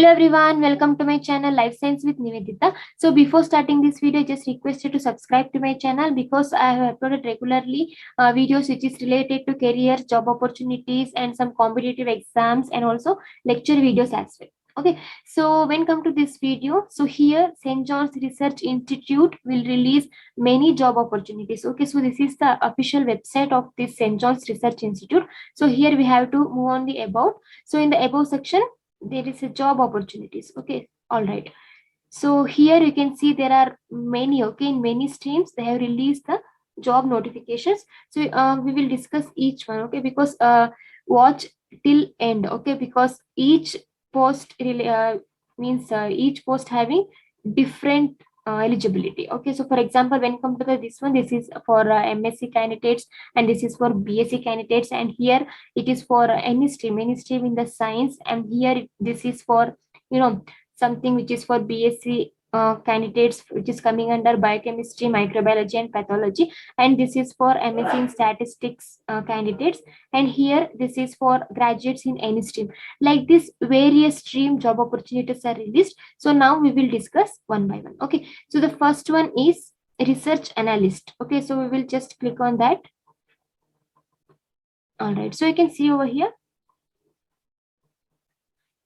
Hello everyone, welcome to my channel Life Science with Nivedita. So before starting this video, just request you to subscribe to my channel because I have uploaded regularly videos which is related to careers, job opportunities and some competitive exams and also lecture videos as well. Okay, so when come to this video, so here St. John's Research Institute will release many job opportunities. Okay, so this is the official website of this St. John's Research Institute. So here we have to move on the about. So in the above section, there is a job opportunities. Okay, all right. So here you can see there are many. Okay, in many streams they have released the job notifications. So we will discuss each one. Okay, because watch till end. Okay, because each post means each post having different eligibility. Okay, so for example, when come to this one, this is for MSc candidates and this is for BSc candidates, and here it is for any stream in the science, and here this is for something which is for BSc candidates, which is coming under biochemistry, microbiology and pathology, and this is for MSc in statistics candidates, and here this is for graduates in any stream. Like this, various stream job opportunities are released. So now we will discuss one by one. Okay, so the first one is research analyst. Okay, so we will just click on that. All right, so you can see over here.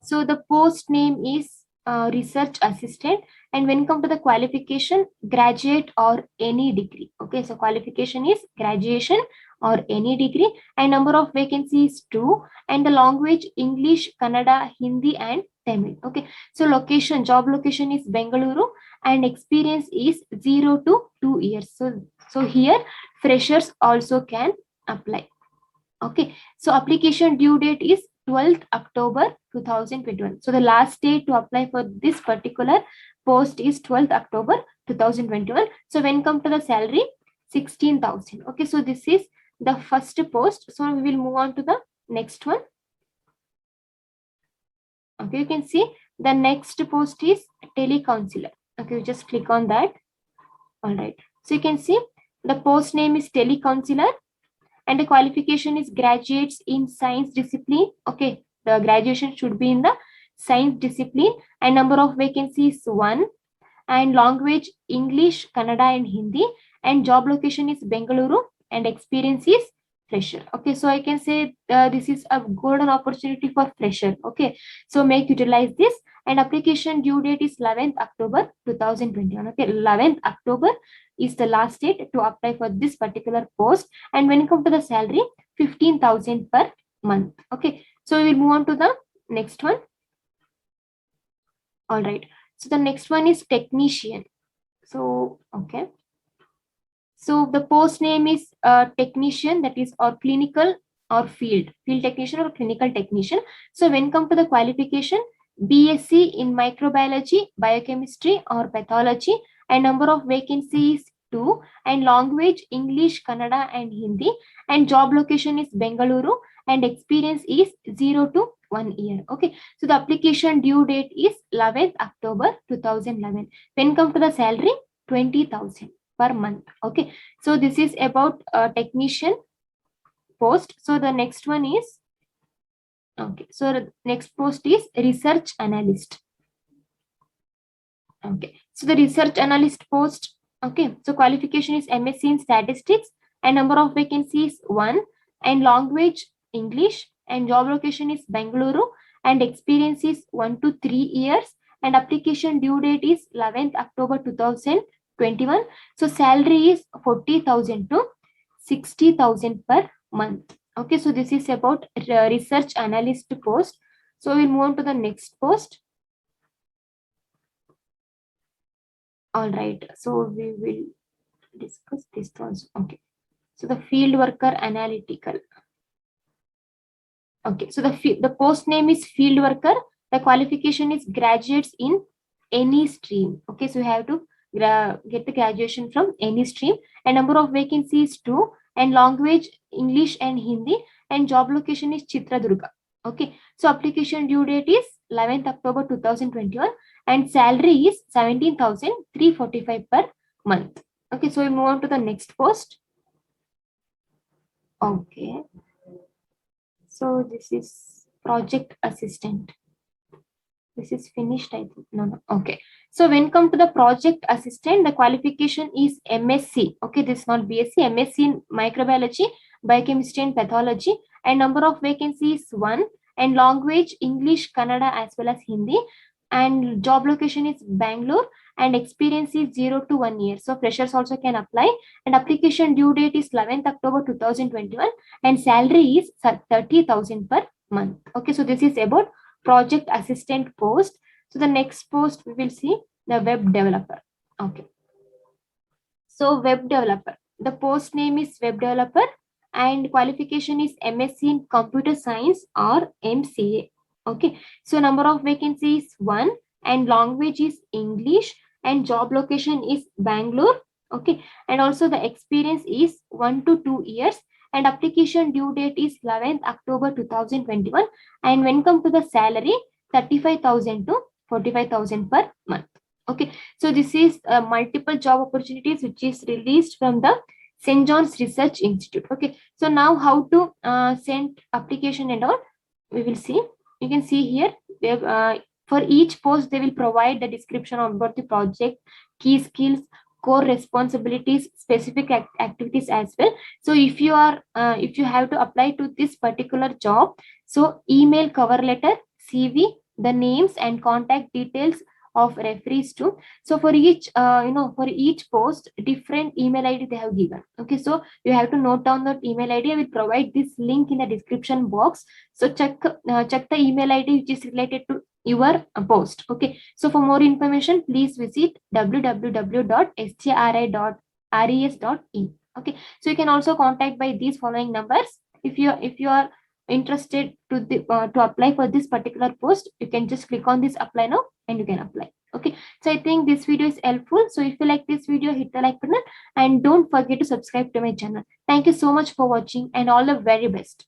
So the post name is research assistant, and when come to the qualification, graduate or any degree. Okay, so qualification is graduation or any degree, and number of vacancies 2, and the language English, Kannada, Hindi and Tamil. Okay, so location, job location is Bangalore, and experience is 0 to 2 years. So here freshers also can apply. Okay, so application due date is 12th October 2021. So the last date to apply for this particular post is 12th October 2021. So when come to the salary, 16,000. Okay, so this is the first post. So we will move on to the next one. Okay, you can see the next post is telecounselor. Okay, you just click on that. All right, so you can see the post name is telecounselor, and the qualification is graduates in science discipline. Okay, the graduation should be in the science discipline, and number of vacancies 1, and language English, Kannada and Hindi, and job location is Bengaluru, and experience is fresher. Okay, so I can say this is a golden opportunity for fresher. Okay, so make utilize this, and application due date is 11th October 2021. Okay, 11th October is the last date to apply for this particular post, and when you come to the salary, 15,000 per month. Okay, so we will move on to the next one. All right, so the next one is technician. So okay, so the post name is technician, that is or clinical or field technician or clinical technician. So when come to the qualification, BSc in microbiology, biochemistry or pathology, and number of vacancies 2, and language English, Kannada and Hindi, and job location is Bengaluru, and experience is 0 to 1 year. Okay, so the application due date is 11th October 2011. When come to the salary, 20,000 per month. Okay, so this is about technician post. So the next one is okay, so the next post is research analyst. Okay, so the research analyst post, okay, so qualification is MSc in statistics, and number of vacancies 1, and language English, and job location is Bengaluru, and experience is 1 to 3 years, and application due date is 11th October 2021. So salary is 40,000 to 60,000 per month. Okay, so this is about research analyst post. So we'll move on to the next post. All right, so we will discuss this also. Okay, so the field worker analytical. Okay, so the post name is field worker. The qualification is graduates in any stream. Okay, so you have to get the graduation from any stream, and number of vacancies 2, and language English and Hindi, and job location is Chitradurga. Okay, so application due date is 11th October 2021, and salary is 17,345 per month. Okay, so we move on to the next post. Okay, so this is project assistant. This is finished, I think. No. Okay. So when come to the project assistant, the qualification is MSc. Okay, this is not BSc. MSc in microbiology, biochemistry, and pathology. And number of vacancies 1. And language English, Kannada, as well as Hindi. And job location is Bangalore. And experience is 0 to 1 year. So freshers also can apply. And application due date is 11th October 2021. And salary is 30,000 per month. Okay, so this is about project assistant post. So the next post we will see the web developer. Okay. So web developer, the post name is web developer and qualification is MSc in computer science or MCA. Okay. So number of vacancies 1 and language is English and job location is Bangalore. Okay. And also the experience is 1 to 2 years and application due date is 11th October 2021. And when come to the salary, 35,000 to 45,000 per month. Okay, so this is multiple job opportunities which is released from the St. John's Research Institute. Okay, so now how to send application and all we will see. You can see here for each post they will provide the description about the project, key skills, core responsibilities, specific activities as well. So if you are if you have to apply to this particular job, so email, cover letter, CV, the names and contact details of referees too. So for each for each post different email ID they have given. Okay, so you have to note down that email ID. I will provide this link in the description box. So check the email ID which is related to your post. Okay, so for more information please visit www.stri.res.in. Okay, so you can also contact by these following numbers. If you are interested to apply for this particular post, you can just click on this apply now and you can apply. Okay, so I think this video is helpful. So if you like this video, hit the like button and don't forget to subscribe to my channel. Thank you so much for watching and all the very best.